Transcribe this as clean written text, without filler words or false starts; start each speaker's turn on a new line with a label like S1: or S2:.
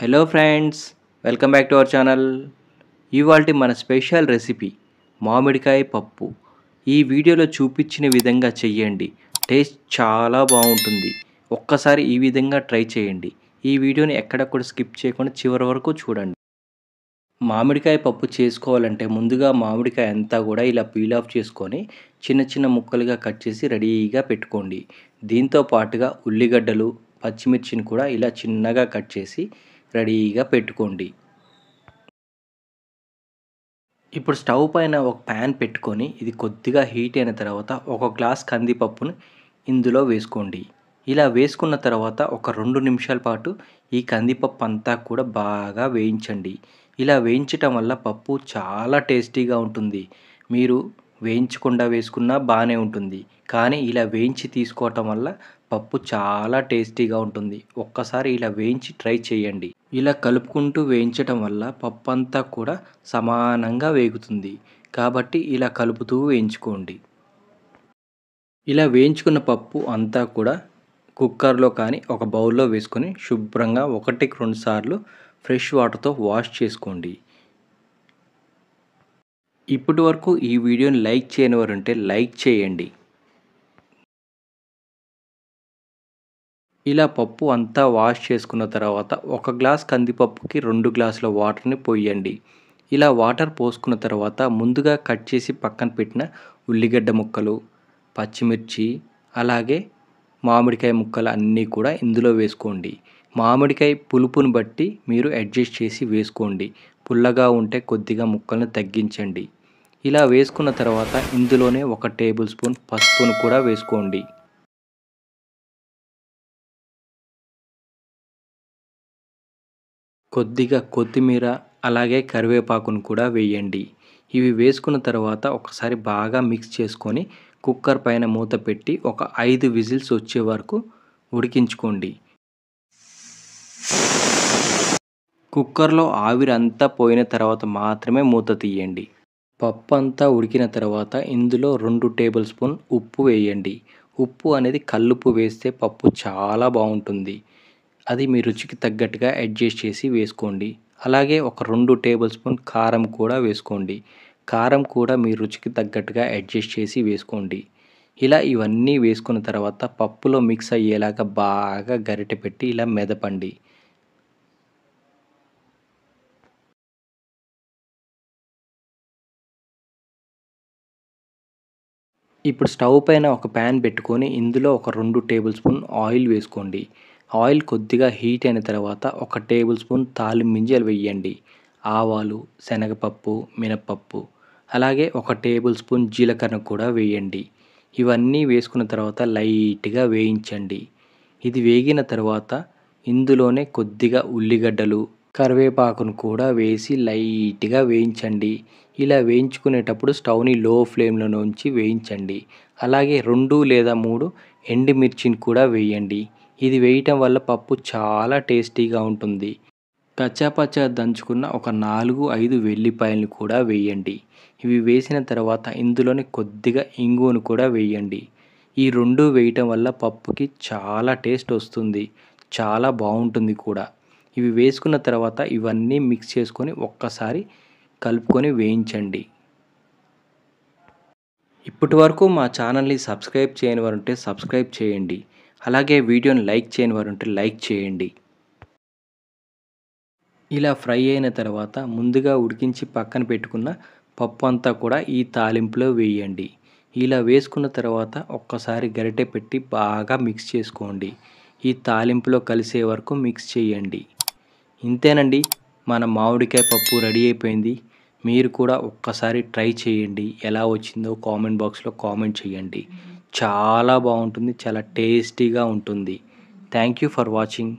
S1: Hello friends, welcome back to our channel. ఇవాల్టి మన special recipe మామిడికాయ పప్పు. ఈ వీడియోలో చూపించిన విధంగా చెయ్యండి, టేస్ట్ చాలా బాగుంటుంది. ఒక్కసారి ఈ విధంగా ట్రై చేయండి. ఈ వీడియోని ఎక్కడ కూడా స్కిప్ చేయకుండా చివరి వరకు చూడండి. మామిడికాయ పప్పు చేసుకోవాలంటే ముందుగా మామిడికాయ అంతా కూడా ఇలా పీల్ ఆఫ్ చేసుకొని చిన్న చిన్న ముక్కలుగా కట్ చేసి రెడీగా పెట్టుకోండి. దీంతో పాటుగా ఉల్లిగడ్డలు, పచ్చిమిర్చిని కూడా ఇలా చిన్నగా కట్ చేసి రెడీగా పెట్టుకోండి. ఇప్పుడు స్టవ్ పైన ఒక ప్యాన్ పెట్టుకొని ఇది కొద్దిగా హీట్ అయిన తర్వాత ఒక గ్లాస్ కందిపప్పును ఇందులో వేసుకోండి. ఇలా వేసుకున్న తర్వాత ఒక 2 నిమిషాల పాటు ఈ కందిపప్పు అంతా కూడా బాగా వేయించండి. ఇలా వేయించటం వల్ల పప్పు చాలా టేస్టీగా ఉంటుంది. మీరు వేయించకుండా వేసుకున్నా బాగానే ఉంటుంది, కానీ ఇలా వేయించి తీసుకోవటం వల్ల పప్పు చాలా టేస్టీగా ఉంటుంది. ఒక్కసారి ఇలా వేయించి ట్రై చేయండి. ఇలా కలుపుకుంటూ వేయించటం వల్ల పప్పు అంతా కూడా సమానంగా వేగుతుంది. కాబట్టి ఇలా కలుపుతూ వేయించుకోండి. ఇలా వేయించుకున్న పప్పు అంతా కూడా కుక్కర్లో కానీ ఒక బౌల్లో వేసుకొని శుభ్రంగా 1-2 సార్లు ఫ్రెష్ వాటర్తో వాష్ చేసుకోండి. ఇప్పటి వరకు ఈ వీడియోని లైక్ చేయని వారు ఉంటే లైక్ చేయండి. ఇలా పప్పు అంతా వాష్ చేసుకున్న తర్వాత ఒక గ్లాస్ కందిపప్పుకి 2 గ్లాసుల వాటర్ని పోయండి. ఇలా వాటర్ పోసుకున్న తర్వాత ముందుగా కట్ చేసి పక్కన పెట్టిన ఉల్లిగడ్డ ముక్కలు, పచ్చిమిర్చి, అలాగే మామిడికాయ ముక్కలు అన్నీ కూడా ఇందులో వేసుకోండి. మామిడికాయ పులుపుని బట్టి మీరు అడ్జస్ట్ చేసి వేసుకోండి. పుల్లగా ఉంటే కొద్దిగా ముక్కలను తగ్గించండి. ఇలా వేసుకున్న తర్వాత ఇందులోనే 1 టేబుల్ స్పూన్ పసుపును కూడా వేసుకోండి. కొద్దిగా కొత్తిమీర, అలాగే కరివేపాకును కూడా వేయండి. ఇవి వేసుకున్న తర్వాత ఒకసారి బాగా మిక్స్ చేసుకొని కుక్కర్ పైన మూత పెట్టి ఒక 5 విజిల్స్ వచ్చే వరకు ఉడికించుకోండి. కుక్కర్లో ఆవిరి అంతా పోయిన తర్వాత మాత్రమే మూత తీయండి. పప్పు అంతా ఉడికిన తర్వాత ఇందులో 2 టేబుల్ స్పూన్ ఉప్పు వేయండి. ఉప్పు అనేది కల్లుప్పు వేస్తే పప్పు చాలా బాగుంటుంది. అది మీ రుచికి తగ్గట్టుగా అడ్జస్ట్ చేసి వేసుకోండి. అలాగే ఒక 2 టేబుల్ స్పూన్ కారం కూడా వేసుకోండి. కారం కూడా మీ రుచికి తగ్గట్టుగా అడ్జస్ట్ చేసి వేసుకోండి. ఇలా ఇవన్నీ వేసుకున్న తర్వాత పప్పులో మిక్స్ అయ్యేలాగా బాగా గరిటె పెట్టి ఇలా మెదపండి. ఇప్పుడు స్టవ్ పైన ఒక ప్యాన్ పెట్టుకొని ఇందులో ఒక 2 టేబుల్ స్పూన్ ఆయిల్ వేసుకోండి. ఆయిల్ కొద్దిగా హీట్ అయిన తర్వాత 1 టేబుల్ స్పూన్ తాలింపు గింజలు వేయండి. ఆవాలు, శనగపప్పు, మినపప్పు, అలాగే 1 టేబుల్ స్పూన్ జీలకర్ర కూడా వేయండి. ఇవన్నీ వేసుకున్న తర్వాత లైట్గా వేయించండి. ఇది వేగిన తర్వాత ఇందులోనే కొద్దిగా ఉల్లిగడ్డలు, కరివేపాకును కూడా వేసి లైట్గా వేయించండి. ఇలా వేయించుకునేటప్పుడు స్టవ్ని లో ఫ్లేమ్లో ఉంచి వేయించండి. అలాగే 2 లేదా 3 ఎండుమిర్చిని కూడా వేయండి. ఇది వేయటం వల్ల పప్పు చాలా టేస్టీగా ఉంటుంది. కచ్చాపచ్చా దంచుకున్న ఒక 4-5 వెల్లిపాయలను కూడా వేయండి. ఇవి వేసిన తర్వాత ఇందులోనే కొద్దిగా ఇంగువను కూడా వేయండి. ఈ 2 వేయటం వల్ల పప్పుకి చాలా టేస్ట్ వస్తుంది, చాలా బాగుంటుంది కూడా. ఇవి వేసుకున్న తర్వాత ఇవన్నీ మిక్స్ చేసుకొని ఒక్కసారి కలుపుకొని వేయించండి. ఇప్పటి వరకు మా ఛానల్ని సబ్స్క్రైబ్ చేయని వారు ఉంటే సబ్స్క్రైబ్ చేయండి. అలాగే వీడియోని లైక్ చేయని వారు ఉంటే లైక్ చేయండి. ఇలా ఫ్రై అయిన తర్వాత ముందుగా ఉడికించి పక్కన పెట్టుకున్న పప్పు అంతా కూడా ఈ తాలింపులో వేయండి. ఇలా వేసుకున్న తర్వాత ఒక్కసారి గరిటె పెట్టి బాగా మిక్స్ చేసుకోండి. ఈ తాలింపులో కలిసే వరకు మిక్స్ చేయండి. ఇంతేనండి, మన మామిడికాయ పప్పు రెడీ అయిపోయింది. మీరు కూడా ఒక్కసారి ట్రై చేయండి. ఎలా వచ్చిందో కామెంట్ బాక్స్లో కామెంట్ చేయండి. చాలా బాగుంటుంది, చాలా టేస్టీగా ఉంటుంది. Thank you for watching.